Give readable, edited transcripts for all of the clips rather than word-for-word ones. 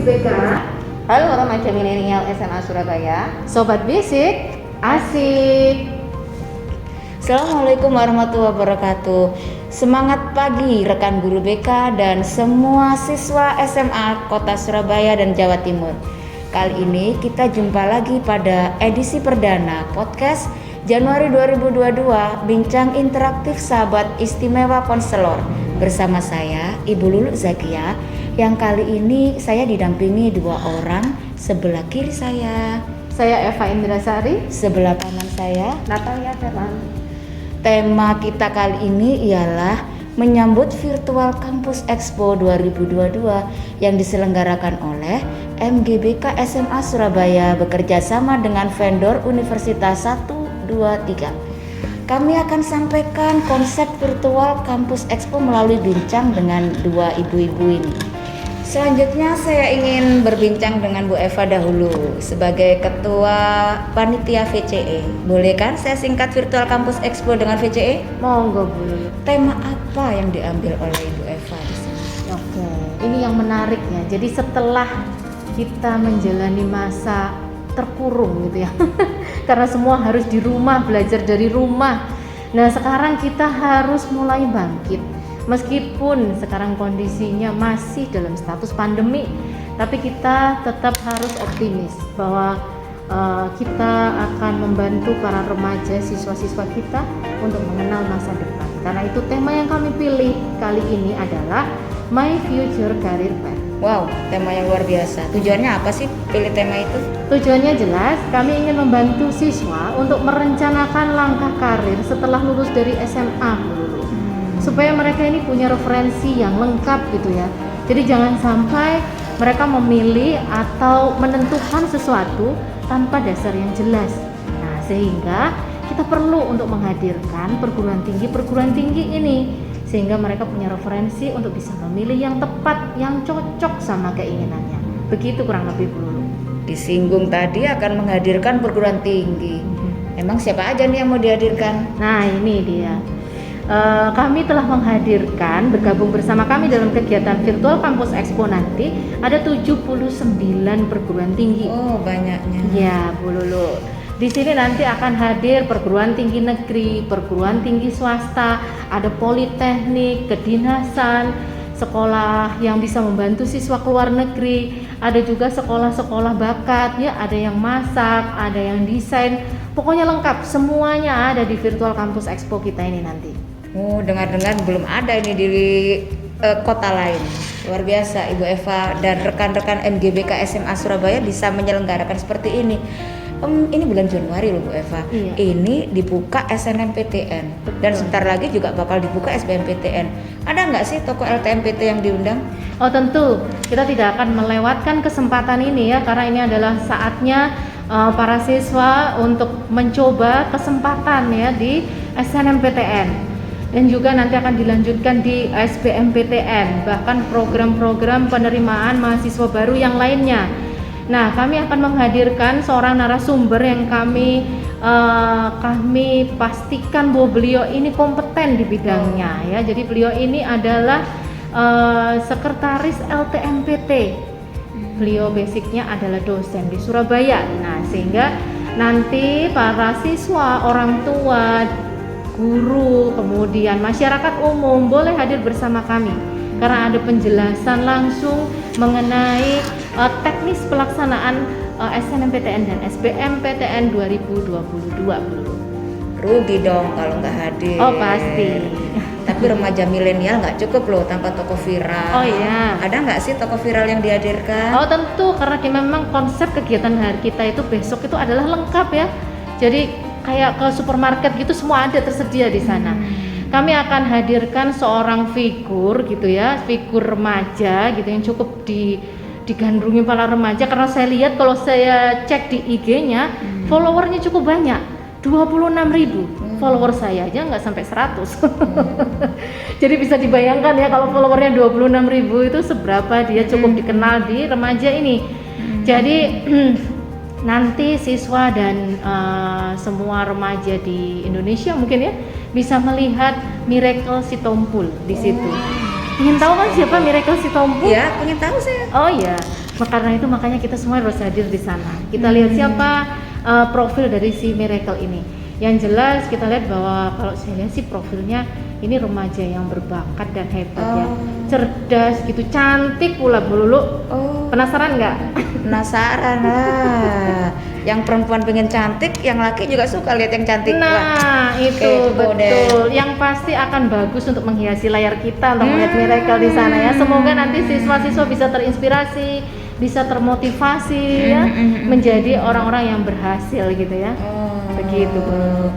BK. Halo remaja milenial SMA Surabaya. Sobat Basic, asik. Assalamualaikum warahmatullahi wabarakatuh. Semangat pagi rekan guru BK dan semua siswa SMA Kota Surabaya dan Jawa Timur. Kali ini kita jumpa lagi pada edisi perdana podcast Januari 2022, Bincang Interaktif Sahabat Istimewa Konselor. Bersama saya, Ibu Lulu Zakia, yang kali ini saya didampingi dua orang. Sebelah kiri saya Eva Indrasari. sebelah kanan saya Natalia Ferlan. Tema kita kali ini ialah menyambut Virtual Campus Expo 2022 yang diselenggarakan oleh MGBK SMA Surabaya bekerja sama dengan vendor Universitas 123. Kami akan sampaikan konsep Virtual Campus Expo melalui bincang dengan dua ibu-ibu ini. Selanjutnya saya ingin berbincang dengan Bu Eva dahulu sebagai Ketua Panitia VCE. Boleh kan saya singkat Virtual Campus Expo dengan VCE? Monggo Bu Lulu. Tema apa yang diambil oleh Ibu Eva di sini? Oke, ini yang menariknya. Jadi setelah kita menjalani masa terkurung gitu ya, karena semua harus di rumah, belajar dari rumah. Nah sekarang kita harus mulai bangkit. Meskipun sekarang kondisinya masih dalam status pandemi, tapi kita tetap harus optimis bahwa kita akan membantu para remaja, siswa-siswa kita untuk mengenal masa depan. Karena itu tema yang kami pilih kali ini adalah My Future Career Path. Wow, tema yang luar biasa. Tujuannya apa sih pilih tema itu? Tujuannya jelas, kami ingin membantu siswa untuk merencanakan langkah karir setelah lulus dari SMA dulu. Supaya mereka ini punya referensi yang lengkap gitu ya. Jadi jangan sampai mereka memilih atau menentukan sesuatu tanpa dasar yang jelas. Nah, sehingga kita perlu untuk menghadirkan perguruan tinggi ini sehingga mereka punya referensi untuk bisa memilih yang tepat, yang cocok sama keinginannya. Begitu kurang lebih Bu Lulu. Disinggung tadi akan menghadirkan perguruan tinggi. Emang siapa aja nih yang mau dihadirkan? Nah, ini dia. Kami telah menghadirkan, bergabung bersama kami dalam kegiatan Virtual Campus Expo nanti ada 79 perguruan tinggi. Oh, banyaknya. Ya, Bu Lulu. Di sini nanti akan hadir perguruan tinggi negeri, perguruan tinggi swasta, ada politeknik, kedinasan, sekolah yang bisa membantu siswa keluar negeri, ada juga sekolah-sekolah bakat, ya, ada yang masak, ada yang desain, pokoknya lengkap, semuanya ada di Virtual Campus Expo kita ini nanti. Oh, dengar-dengar belum ada ini di kota lain. Luar biasa Ibu Eva dan rekan-rekan MGBK SMA Surabaya bisa menyelenggarakan seperti ini. Ini bulan Januari loh Bu Eva. Iya. Ini dibuka SNMPTN. Betul. Dan sebentar lagi juga bakal dibuka SBMPTN. Ada nggak sih tokoh LTMPT yang diundang? Oh tentu, kita tidak akan melewatkan kesempatan ini ya, karena ini adalah saatnya para siswa untuk mencoba kesempatan ya di SNMPTN dan juga nanti akan dilanjutkan di SBMPTN, bahkan program-program penerimaan mahasiswa baru yang lainnya. Nah, kami akan menghadirkan seorang narasumber yang kami pastikan bahwa beliau ini kompeten di bidangnya ya. Jadi beliau ini adalah sekretaris LTMPT. Beliau basicnya adalah dosen di Surabaya. Nah, sehingga nanti para siswa, orang tua, guru, kemudian masyarakat umum boleh hadir bersama kami karena ada penjelasan langsung mengenai teknis pelaksanaan SNMPTN dan SBMPTN 2022. Rugi dong kalau nggak hadir. Oh pasti. Tapi remaja milenial nggak cukup loh tanpa tokoh viral. Oh iya. Ada nggak sih tokoh viral yang dihadirkan? Oh tentu, karena memang konsep kegiatan hari kita itu besok itu adalah lengkap ya. Jadi kayak ke supermarket gitu semua ada tersedia di sana. Kami akan hadirkan seorang figur gitu ya, figur remaja gitu yang cukup digandrungi para remaja, karena saya lihat kalau saya cek di IG-nya followernya cukup banyak, 26.000 follower saya aja nggak sampai 100. Jadi bisa dibayangkan ya kalau followernya 26.000 itu seberapa dia cukup dikenal di remaja ini. Jadi nanti siswa dan semua remaja di Indonesia mungkin ya bisa melihat Miracle Sitompul di situ. Ingin tahu kan siapa Miracle Sitompul? Ya, pengen tahu saya. Oh iya, Karena itu makanya kita semua harus hadir di sana. Kita lihat siapa profil dari si Miracle ini. Yang jelas kita lihat bahwa kalau saya lihat sih profilnya ini remaja yang berbakat dan hebat ya, cerdas gitu, cantik pula Bu Lulu. Penasaran nggak? Penasaran lah. Yang perempuan pengen cantik, yang laki juga suka lihat yang cantik. Nah, itu betul. Yang pasti akan bagus untuk menghiasi layar kita untuk melihat Miracle di sana ya. Semoga nanti siswa-siswa bisa terinspirasi, bisa termotivasi ya, menjadi orang-orang yang berhasil gitu ya. Begitu Bu.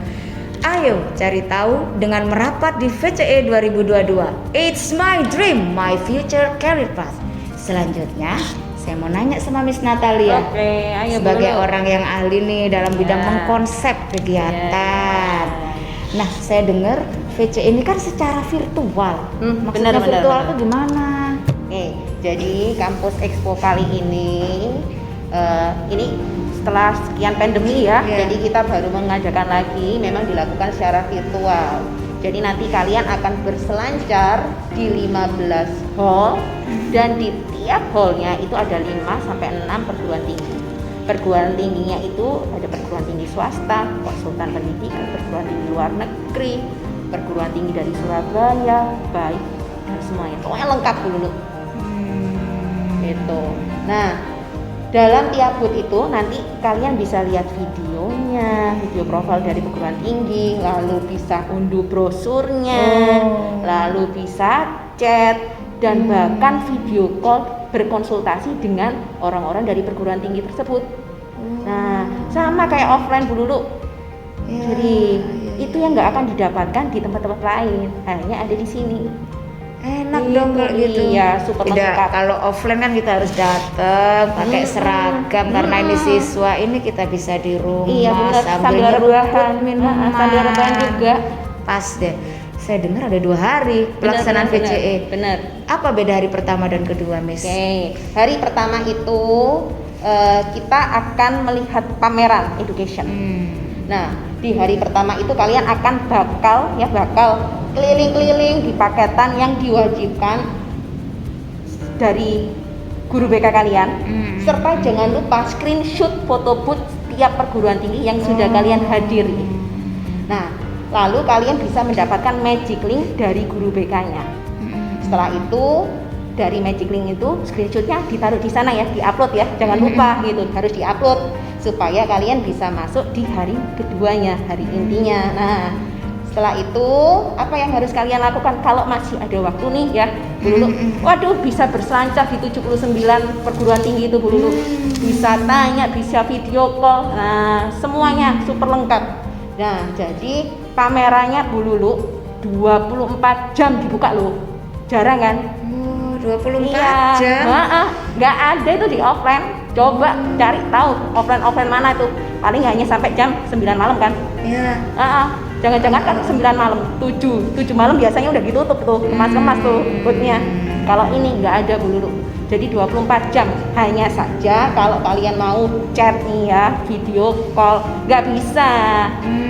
Ayo cari tahu dengan merapat di VCE 2022. It's my dream, my future career path. Selanjutnya, saya mau nanya sama Miss Natalia. Oke, ayo sebagai dulu. orang yang ahli nih dalam bidang mengkonsep kegiatan. Nah, saya dengar VCE ini kan secara virtual. Maksudnya benar, virtual benar. itu gimana? Oke, jadi Kampus Expo kali ini setelah sekian pandemi ya, jadi kita baru mengadakan lagi, memang dilakukan secara virtual. Jadi nanti kalian akan berselancar di 15 hall dan di tiap hallnya itu ada 5 sampai 6 perguruan tinggi. Perguruan tingginya itu ada perguruan tinggi swasta, konsultan pendidikan, perguruan tinggi luar negeri, perguruan tinggi dari Surabaya, baik dan semuanya. Pokoknya lengkap dulu. Itu. Nah, dalam tiap booth itu nanti kalian bisa lihat videonya, video profil dari perguruan tinggi, lalu bisa unduh brosurnya, lalu bisa chat dan bahkan video call berkonsultasi dengan orang-orang dari perguruan tinggi tersebut. Nah, sama kayak offline Bu Lulu. Jadi itu yang nggak akan didapatkan di tempat-tempat lain, hanya ada di sini. Enak dong kalau gitu. Iya, super Tidak, lengkap. kalau offline kan kita harus datang pakai seragam karena ini siswa, ini kita bisa di rumah Iya benar, sambil nyeruput rebahan, minuman. sambil rebahan juga. Pas deh. Saya dengar ada 2 hari pelaksanaan VCE. Benar. Apa beda hari pertama dan kedua, Miss? Oke, hari pertama itu kita akan melihat pameran education. Nah, di hari pertama itu kalian akan bakal keliling-keliling di paketan yang diwajibkan dari guru BK kalian, serta jangan lupa screenshot foto booth tiap perguruan tinggi yang sudah kalian hadiri. Nah, lalu kalian bisa mendapatkan magic link dari guru BK-nya. Setelah itu dari magic link itu screenshotnya ditaruh di sana ya, diupload ya, jangan lupa gitu, harus diupload supaya kalian bisa masuk di hari keduanya, hari intinya. Nah, setelah itu apa yang harus kalian lakukan kalau masih ada waktu nih ya Bu Lulu? Waduh, bisa berselancar di 79 perguruan tinggi itu Bu Lulu. Bisa tanya, bisa video call. Nah, semuanya super lengkap. Nah, jadi pamerannya Bu Lulu 24 jam dibuka loh. Jarang kan? 24 jam. Nggak ada itu di offline. Coba cari tahu offline mana itu. Paling hanya sampai jam 9 malam kan? Iya. Jangan-jangan kan 9 malam, 7 malam biasanya udah ditutup tuh, kemas-kemas tuh boothnya. Kalau ini nggak ada Bu Lulu. Jadi 24 jam. Hanya saja kalau kalian mau chat nih ya, video call, nggak bisa.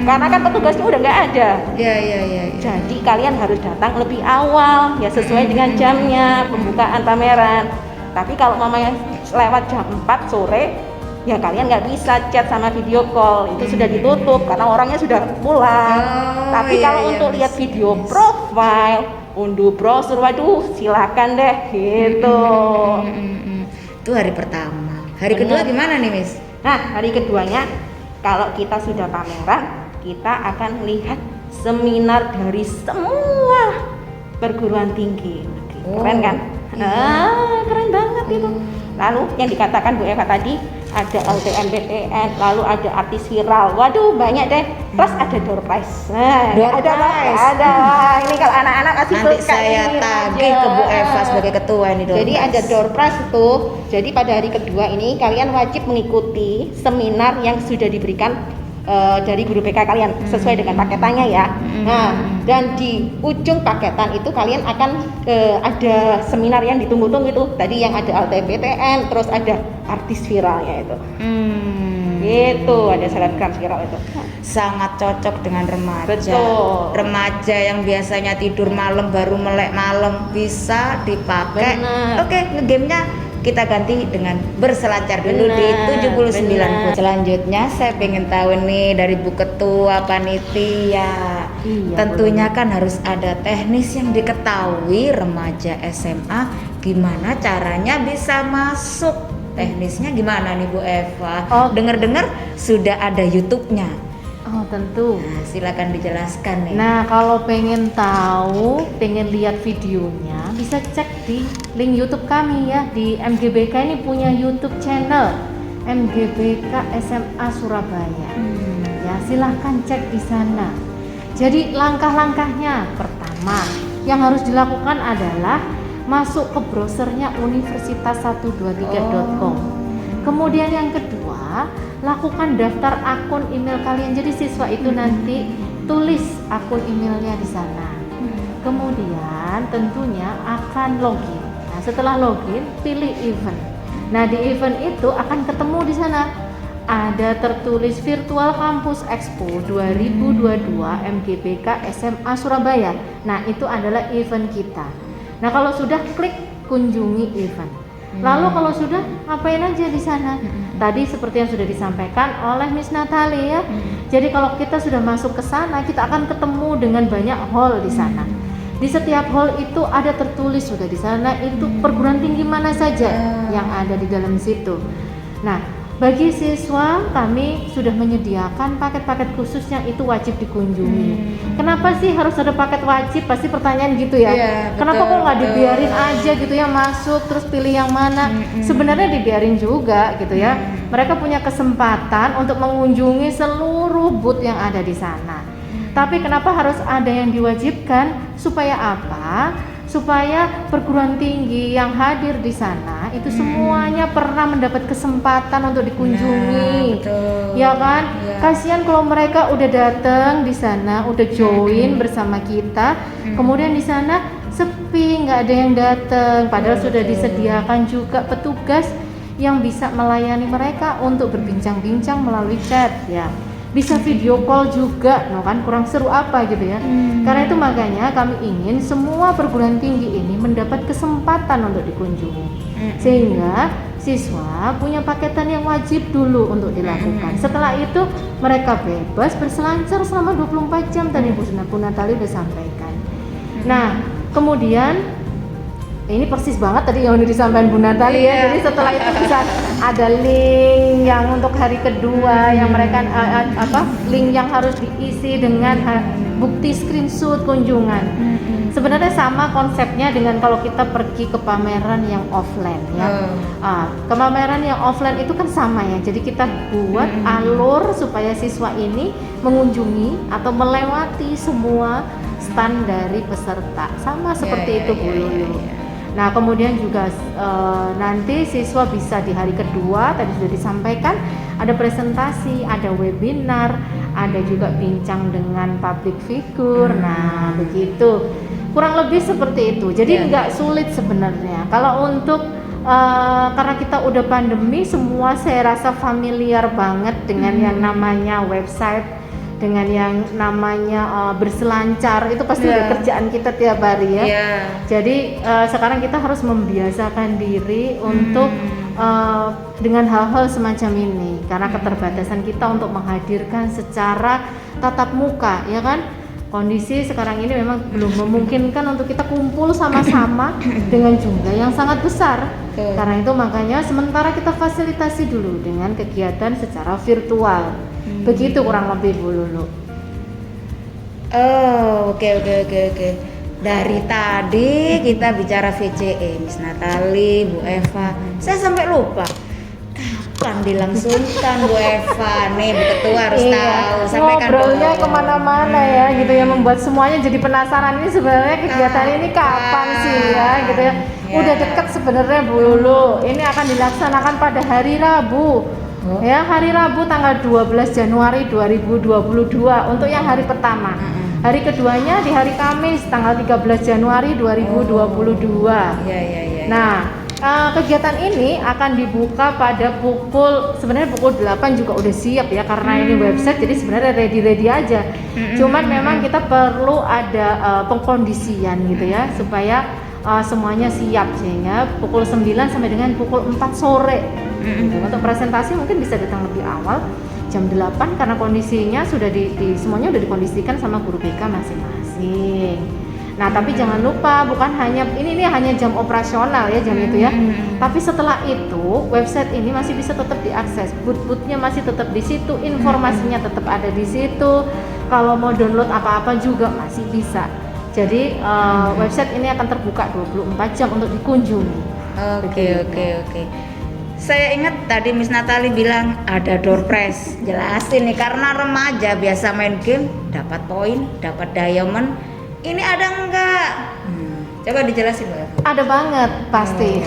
Karena kan petugasnya udah nggak ada. Iya. Jadi kalian harus datang lebih awal ya, sesuai dengan jamnya pembukaan pameran. Tapi kalau mamanya lewat jam 4 sore ya kalian nggak bisa chat sama video call, itu sudah ditutup karena orangnya sudah pulang. Tapi kalau untuk lihat video profile, unduh brosur, waduh silakan deh gitu. Itu hari pertama. Hari kedua gimana nih, Miss? Nah, hari keduanya kalau kita sudah pameran, kita akan lihat seminar dari semua perguruan tinggi. Keren kan? Keren banget itu. Lalu yang dikatakan Bu Eva tadi, ada LTMPTN, lalu ada artis viral. Waduh, banyak deh. Plus ada door prize. Nah, ada. Ini kalau anak-anak pasti Nanti suka saya ini tagih aja. ke Bu Eva sebagai ketua ini door Jadi prize. ada door prize itu. Jadi pada hari kedua ini kalian wajib mengikuti seminar yang sudah diberikan dari guru BK kalian sesuai dengan paketannya ya. Nah, dan di ujung paketan itu kalian akan ada seminar yang ditunggu-tunggu itu. Tadi yang ada LTPTN, terus ada artis viralnya itu. Itu ada selebgram viral itu. Sangat cocok dengan remaja. Betul. Remaja yang biasanya tidur malam baru melek malam bisa dipakai. Bener. Oke, ngegamenya kita ganti dengan berselancar dulu di Benar, 79 benar. Selanjutnya saya pengen tahu nih dari Bu Ketua Panitia. Iya, Tentunya kan harus ada teknis yang diketahui remaja SMA gimana caranya bisa masuk. Teknisnya gimana nih Bu Eva? Oh. Dengar-dengar sudah ada YouTube-nya. Oh tentu. Nah, silakan dijelaskan nih. Nah, kalau pengen tahu, pengen lihat videonya, bisa cek di link YouTube kami ya. Di MGBK ini punya YouTube channel MGBK SMA Surabaya. Ya, silahkan cek di sana. Jadi langkah-langkahnya, pertama yang harus dilakukan adalah masuk ke browsernya universitas123.com. Kemudian yang kedua, lakukan daftar akun email kalian. Jadi siswa itu nanti tulis akun emailnya di sana. Kemudian tentunya akan login. Nah, setelah login, pilih event. Nah, di event itu akan ketemu di sana ada tertulis Virtual Campus Expo 2022 MGBK SMA Surabaya. Nah, itu adalah event kita. Nah, kalau sudah klik kunjungi event. Lalu kalau sudah ngapain aja di sana? Tadi seperti yang sudah disampaikan oleh Miss Natali ya. Jadi kalau kita sudah masuk ke sana, kita akan ketemu dengan banyak hall di sana. Di setiap hall itu ada tertulis sudah di sana itu perguruan tinggi mana saja yang ada di dalam situ. Nah, bagi siswa kami sudah menyediakan paket-paket khusus yang itu wajib dikunjungi. Kenapa sih harus ada paket wajib? Pasti pertanyaan gitu ya. Iya, Kenapa betul, kok nggak betul. dibiarin aja gitu ya masuk terus pilih yang mana? Sebenarnya dibiarin juga gitu ya. Mereka punya kesempatan untuk mengunjungi seluruh booth yang ada di sana. Tapi kenapa harus ada yang diwajibkan? Supaya apa? Supaya perguruan tinggi yang hadir di sana itu semuanya pernah mendapat kesempatan untuk dikunjungi. Nah, betul. Ya kan? Iya. Kasihan kalau mereka udah datang di sana, udah join bersama kita, kemudian di sana sepi, nggak ada yang datang. Padahal sudah disediakan juga petugas yang bisa melayani mereka untuk berbincang-bincang melalui chat ya. Bisa video call juga, no kan kurang seru apa gitu ya. Karena itu makanya kami ingin semua perguruan tinggi ini mendapat kesempatan untuk dikunjungi. Sehingga siswa punya paketan yang wajib dulu untuk dilakukan. Setelah itu mereka bebas berselancar selama 24 jam tadi Bu Natali udah sampaikan. Nah, kemudian ini persis banget tadi yang udah disampaikan Bu Natali ya. Jadi setelah itu bisa ada link yang untuk hari kedua yang mereka link yang harus diisi dengan bukti screenshot kunjungan. Sebenarnya sama konsepnya dengan kalau kita pergi ke pameran yang offline ya. Ke pameran yang offline itu kan sama ya. Jadi kita buat alur supaya siswa ini mengunjungi atau melewati semua stand dari peserta. Sama seperti itu Bu Lulu. Nah, kemudian juga nanti siswa bisa di hari kedua tadi sudah disampaikan ada presentasi, ada webinar, ada juga bincang dengan public figure. Nah, begitu. Kurang lebih seperti itu. Jadi nggak sulit sebenarnya. Kalau untuk karena kita udah pandemi, semua saya rasa familiar banget dengan yang namanya website, dengan yang namanya berselancar, itu pasti udah kerjaan kita tiap hari ya. Jadi sekarang kita harus membiasakan diri untuk dengan hal-hal semacam ini, karena keterbatasan kita untuk menghadirkan secara tatap muka ya kan. Kondisi sekarang ini memang belum memungkinkan untuk kita kumpul sama-sama dengan jumlah yang sangat besar. Karena itu makanya sementara kita fasilitasi dulu dengan kegiatan secara virtual. Begitu kurang lebih Bu Lulu. Oh, oke. Dari tadi kita bicara VCE, Miss Natali, Bu Eva. Saya sampai lupa. Kapan dilangsungkan Bu Eva? Nih Bu Ketua harus tahu. Sampaikan ngobrolnya dong. kemana-mana ya gitu ya, membuat semuanya jadi penasaran ini sebenarnya kegiatan ini kapan sih ya gitu ya. Udah dekat sebenarnya Bu Lulu. Ini akan dilaksanakan pada hari Rabu. Ya, hari Rabu tanggal 12 Januari 2022 untuk yang hari pertama. Hari keduanya di hari Kamis tanggal 13 Januari 2022. Nah, kegiatan ini akan dibuka pada sebenarnya pukul 8 juga udah siap ya, karena ini website jadi sebenarnya ready aja. Cuman memang kita perlu ada pengkondisian gitu ya, supaya semuanya siap, sehingga pukul 9 sampai dengan pukul 4 sore. Untuk presentasi mungkin bisa datang lebih awal, jam 8, karena kondisinya sudah semuanya udah dikondisikan sama guru BK masing-masing. Nah, tapi jangan lupa, bukan hanya ini hanya jam operasional ya, jam itu ya. Tapi setelah itu website ini masih bisa tetap diakses, booth-boothnya masih tetap di situ, informasinya tetap ada di situ. Kalau mau download apa-apa juga masih bisa. Jadi website ini akan terbuka 24 jam untuk dikunjungi. Oke. Saya ingat tadi Miss Natali bilang ada door prize. Jelasin nih, karena remaja biasa main game, dapat poin, dapat diamond. Ini ada enggak? Coba dijelasin, Mbak. Ada banget pasti.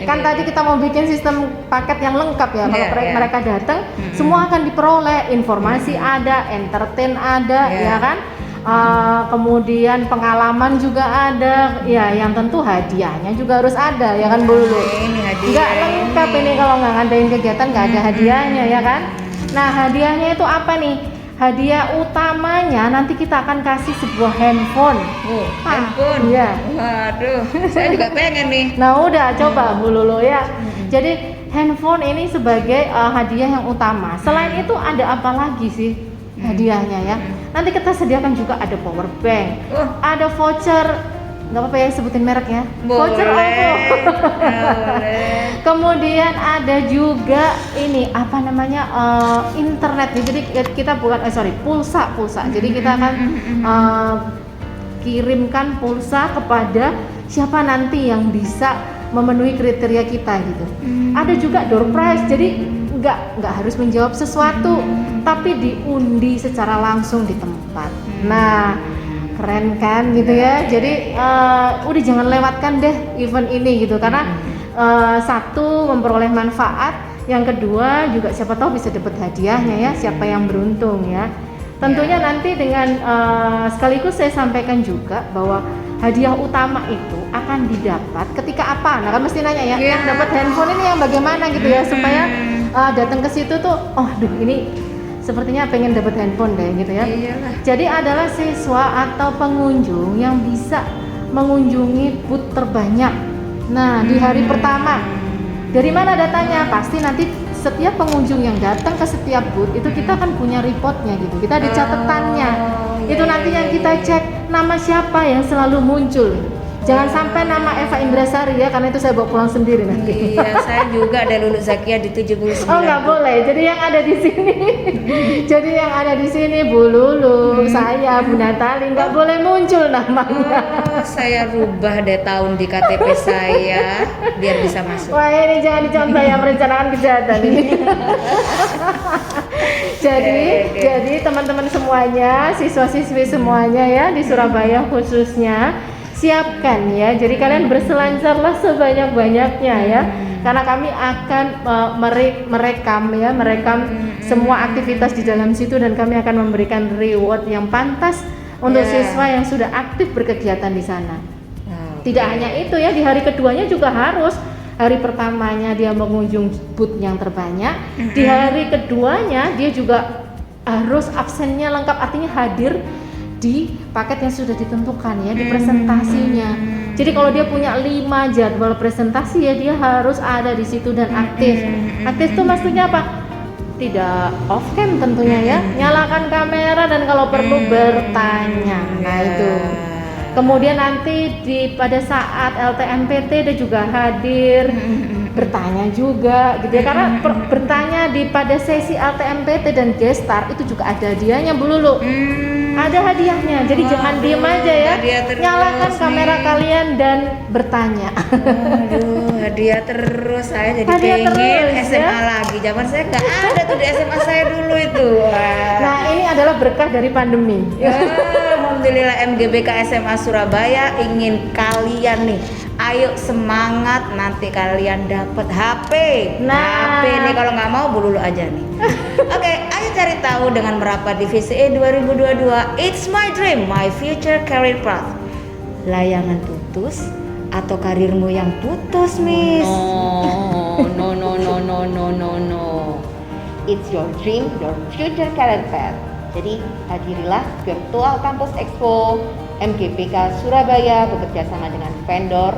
Kan tadi kita mau bikin sistem paket yang lengkap ya. Kalau mereka datang, semua akan diperoleh, informasi ada, entertain ada, ya kan? Kemudian pengalaman juga ada, ya yang tentu hadiahnya juga harus ada, ya kan Bu Lulu? Ini hadiah. Nggak lengkap ini kalau nggak ngadain kegiatan nggak ada hadiahnya, ya kan? Nah, hadiahnya itu apa nih? Hadiah utamanya nanti kita akan kasih sebuah handphone. Handphone? Iya. Waduh, saya juga pengen nih. Nah udah, coba Bu Lulu ya. Jadi handphone ini sebagai hadiah yang utama. Selain itu ada apa lagi sih hadiahnya ya? Nanti kita sediakan juga ada power bank, ada voucher, nggak apa-apa ya sebutin merek ya, voucher OVO. Kemudian ada juga ini apa namanya internet nih, jadi kita bukan pulsa. Jadi kita akan kirimkan pulsa kepada siapa nanti yang bisa memenuhi kriteria kita gitu. Ada juga door prize, jadi nggak harus menjawab sesuatu, tapi diundi secara langsung di tempat. Nah, keren kan gitu ya. Jadi udah jangan lewatkan deh event ini gitu, karena satu memperoleh manfaat, yang kedua juga siapa tahu bisa dapat hadiahnya ya, siapa yang beruntung ya. Tentunya nanti dengan sekaligus saya sampaikan juga bahwa hadiah utama itu akan didapat ketika apa? Nah kan mesti nanya ya, yang dapat handphone ini yang bagaimana gitu ya, supaya datang ke situ tuh, ini sepertinya pengen dapat handphone deh gitu ya. Iyalah. Jadi adalah siswa atau pengunjung yang bisa mengunjungi booth terbanyak. Nah di hari pertama, dari mana datanya? Pasti nanti setiap pengunjung yang datang ke setiap booth itu kita kan punya reportnya gitu, kita ada catatannya. Itu nanti yang kita cek nama siapa yang selalu muncul. Jangan sampai nama Eva Indrasari ya, karena itu saya bawa pulang sendiri nanti. Iya, saya juga ada Lulu Zakia di 79. Oh nggak boleh, jadi yang ada di sini, jadi yang ada di sini Bu Lulu, saya Bu Natali, nggak boleh muncul namanya. Saya rubah deh tahun di KTP saya biar bisa masuk. Wah ini jangan dicontoh ya, merencanakan kejahatan ini. Jadi teman-teman semuanya, siswa-siswi semuanya ya di Surabaya khususnya, siapkan ya. Jadi kalian berselancarlah sebanyak-banyaknya ya. Karena kami akan merekam semua aktivitas di dalam situ, dan kami akan memberikan reward yang pantas untuk siswa yang sudah aktif berkegiatan di sana. Tidak hanya itu ya, di hari keduanya juga harus. Hari pertamanya dia mengunjung booth yang terbanyak, di hari keduanya dia juga harus absennya lengkap, artinya hadir di paket yang sudah ditentukan ya, di presentasinya. Jadi kalau dia punya 5 jadwal presentasi ya, dia harus ada di situ dan aktif. Aktif itu maksudnya apa? Tidak off cam tentunya ya, nyalakan kamera dan kalau perlu bertanya. Nah itu. Kemudian nanti pada saat LTMPT dia juga hadir, bertanya juga gitu ya, karena bertanya pada sesi LTMPT dan gestar itu juga ada hadiahnya Bu Lulu. Ada hadiahnya, jadi jangan diem aja ya, nyalakan kamera kalian dan bertanya. Aduh, hadiah terus, saya jadi Hadiah pengen terus, SMA ya? lagi. Zaman saya nggak ada tuh di SMA saya dulu itu. Wah. Nah ini adalah berkah dari pandemi. Alhamdulillah MGBK SMA Surabaya ingin kalian nih, ayo semangat, nanti kalian dapat HP. Nah. HP nih kalau nggak mau Bu Lulu aja nih. Oke, ayo cari tahu dengan merapat di VCE 2022. It's my dream, my future career path. Layangan putus atau karirmu yang putus, Miss? No. It's your dream, your future career path. Jadi hadirilah Virtual Campus Expo MGBK Surabaya bekerja sama dengan vendor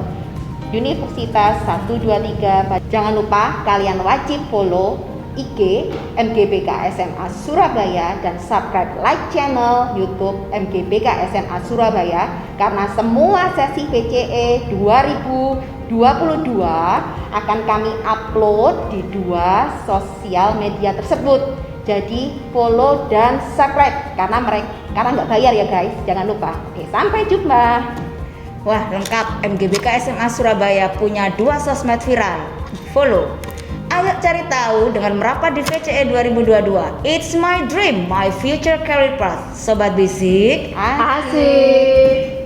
Universitas 123. Jangan lupa kalian wajib follow IG MGBK SMA Surabaya dan subscribe like channel YouTube MGBK SMA Surabaya, karena semua sesi PCE 2022 akan kami upload di 2 sosial media tersebut. Jadi follow dan subscribe karena nggak bayar ya guys, jangan lupa. Oke, sampai jumpa. Wah, lengkap. MGBK SMA Surabaya punya 2 sosmed viral. Follow. Ayo cari tahu dengan merapat di VCE 2022. It's my dream, my future career path. Sobat Bisik, Asik.